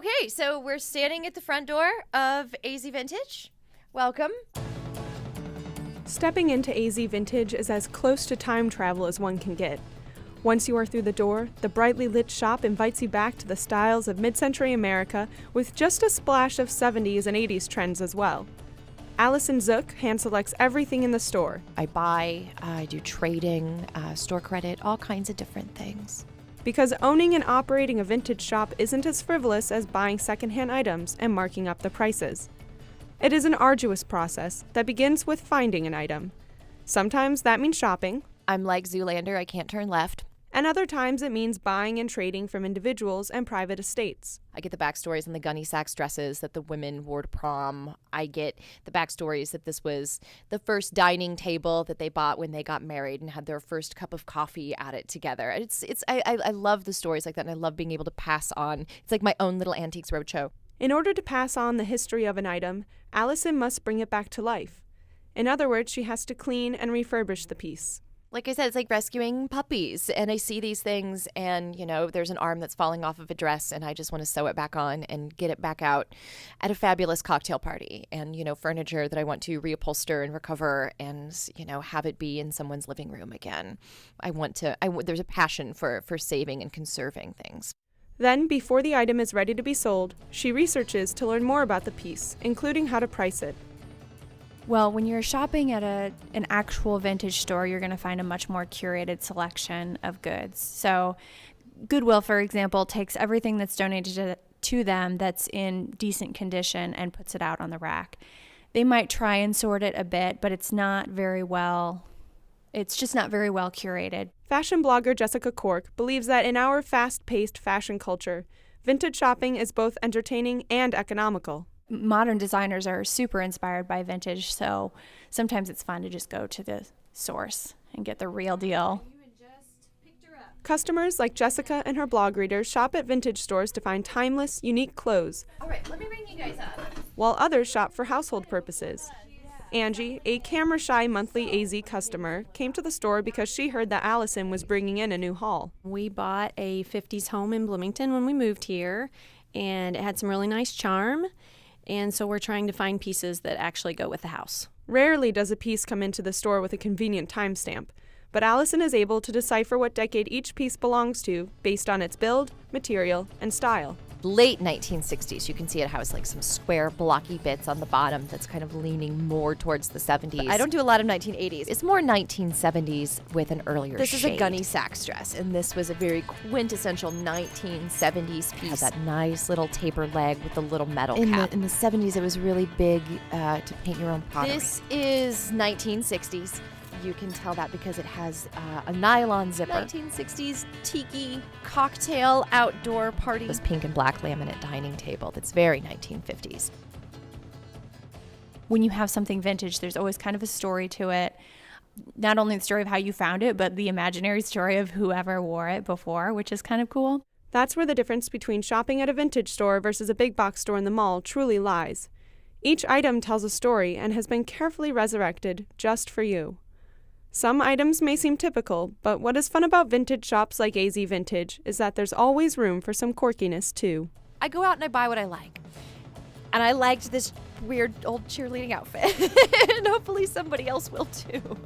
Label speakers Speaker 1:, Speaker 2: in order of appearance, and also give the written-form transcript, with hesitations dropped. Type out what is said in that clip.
Speaker 1: Okay, so we're standing at the front door of AZ Vintage. Welcome.
Speaker 2: Stepping into AZ Vintage is as close to time travel as one can get. Once you are through the door, the brightly lit shop invites you back to the styles of mid-century America with just a splash of 70s and 80s trends as well. Alison Zook hand-selects everything in the store.
Speaker 1: I buy, I do trading, store credit, all kinds of different things.
Speaker 2: Because owning and operating a vintage shop isn't as frivolous as buying secondhand items and marking up the prices. It is an arduous process that begins with finding an item. Sometimes that means shopping.
Speaker 1: I'm like Zoolander, I can't turn left.
Speaker 2: And other times it means buying and trading from individuals and private estates.
Speaker 1: I get the backstories on the Gunny Sacks dresses that the women wore to prom. I get the backstories that this was the first dining table that they bought when they got married and had their first cup of coffee at it together. I love the stories like that, and I love being able to pass on. It's like my own little Antiques Roadshow.
Speaker 2: In order to pass on the history of an item, Alison must bring it back to life. In other words, she has to clean and refurbish the piece.
Speaker 1: Like I said, it's like rescuing puppies, and I see these things and, there's an arm that's falling off of a dress and I just want to sew it back on and get it back out at a fabulous cocktail party, and, furniture that I want to reupholster and recover and, have it be in someone's living room again. There's a passion for saving and conserving things.
Speaker 2: Then, before the item is ready to be sold, she researches to learn more about the piece, including how to price it.
Speaker 3: Well, when you're shopping at an actual vintage store, you're going to find a much more curated selection of goods. So Goodwill, for example, takes everything that's donated to them that's in decent condition and puts it out on the rack. They might try and sort it a bit, but it's just not very well curated.
Speaker 2: Fashion blogger Jessica Cork believes that in our fast-paced fashion culture, vintage shopping is both entertaining and economical.
Speaker 3: Modern designers are super inspired by vintage, so sometimes it's fun to just go to the source and get the real deal.
Speaker 2: Customers like Jessica and her blog readers shop at vintage stores to find timeless, unique clothes.
Speaker 1: All right, let me bring you guys up.
Speaker 2: While others shop for household purposes. Angie, a camera-shy monthly AZ customer, came to the store because she heard that Alison was bringing in a new haul.
Speaker 4: We bought a 50s home in Bloomington when we moved here, and it had some really nice charm. And so we're trying to find pieces that actually go with the house.
Speaker 2: Rarely does a piece come into the store with a convenient timestamp, but Alison is able to decipher what decade each piece belongs to based on its build, material, and style.
Speaker 1: Late 1960s, you can see it has like some square blocky bits on the bottom that's kind of leaning more towards the 70s. But I don't do a lot of 1980s. It's more 1970s with an earlier
Speaker 4: This
Speaker 1: shade.
Speaker 4: is a Gunny Sacks dress,
Speaker 1: And this was a very quintessential 1970s piece. Had that nice little taper leg with the little metal cap. In the 70s, it was really big to paint your own pottery. This is 1960s. You can tell that because it has a nylon zipper. 1960s tiki cocktail outdoor party. This pink and black laminate dining table that's very 1950s.
Speaker 3: When you have something vintage, there's always kind of a story to it. Not only the story of how you found it, but the imaginary story of whoever wore it before, which is kind of cool.
Speaker 2: That's where the difference between shopping at a vintage store versus a big box store in the mall truly lies. Each item tells a story and has been carefully resurrected just for you. Some items may seem typical, but what is fun about vintage shops like AZ Vintage is that there's always room for some quirkiness, too.
Speaker 1: I go out and I buy what I like. And I liked this weird old cheerleading outfit. And hopefully somebody else will, too.